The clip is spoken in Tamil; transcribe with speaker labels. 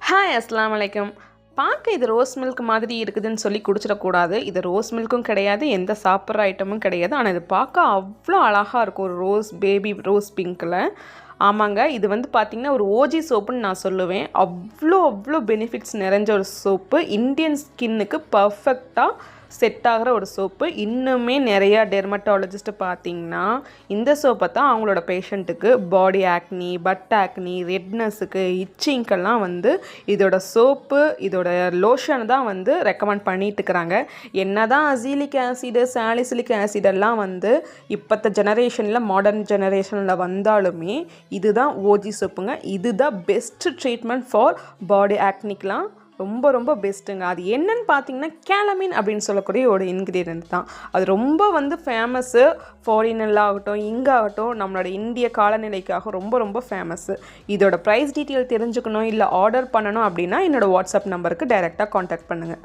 Speaker 1: ஹாய் அஸ்ஸலாமு அலைக்கும். பார்க்க இது ரோஸ் மில்க் மாதிரி இருக்குதுன்னு சொல்லி குடிச்சிடக்கூடாது. இது ரோஸ் மில்க்கும் கிடையாது, எந்த சாப்பிட்ற ஐட்டமும் கிடையாது. ஆனால் இது பார்க்க அவ்வளோ அழகாக இருக்கும், ஒரு ரோஸ் பேபி ரோஸ் பிங்க்கில். ஆமாங்க, இது வந்து பார்த்திங்கன்னா ஒரு ஓஜி சோப்புன்னு நான் சொல்லுவேன். அவ்வளோ பெனிஃபிட்ஸ் நிறைஞ்ச ஒரு சோப்பு. இந்தியன் ஸ்கின்னுக்கு பர்ஃபெக்டாக செட் ஆகிற ஒரு சோப்பு. இன்னுமே நிறையா டெர்மட்டாலஜிஸ்ட்டு பார்த்திங்கன்னா இந்த சோப்பை தான் அவங்களோட பேஷண்ட்டுக்கு பாடி ஆக்னி, பட் ஆக்னி, ரெட்னஸுக்கு, இச்சிங்கெல்லாம் வந்து இதோட சோப்பு, இதோட லோஷன் தான் வந்து ரெக்கமெண்ட் பண்ணிட்டு இருக்கிறாங்க. என்ன தான் அசீலிக் ஆசிடு, சாலிசிலிக் ஆசிடெல்லாம் வந்து இப்போத்த ஜெனரேஷனில், மாடர்ன் ஜெனரேஷனில் வந்தாலுமே இதுதான் ஓஜி சோப்புங்க. இதுதான் பெஸ்ட்டு ட்ரீட்மெண்ட் ஃபார் பாடி ஆக்னிக்கெலாம். ரொம்ப பெஸ்ட்டுங்க. அது என்னன்னு பார்த்தீங்கன்னா கேலமின் அப்படின்னு சொல்லக்கூடிய ஒரு இன்க்ரீடியன்ட் தான். அது ரொம்ப வந்து ஃபேமஸ்ஸு. ஃபாரினில் ஆகட்டும், இங்காகட்டும், நம்மளோட இந்திய காலநிலைக்காக ரொம்ப ஃபேமஸ்ஸு. இதோட ப்ரைஸ் டீட்டெயில் தெரிஞ்சுக்கணும், இல்லை ஆர்டர் பண்ணணும் அப்படின்னா என்னோடய வாட்ஸ்அப் நம்பருக்கு டைரெக்டாக காண்டாக்ட் பண்ணுங்கள்.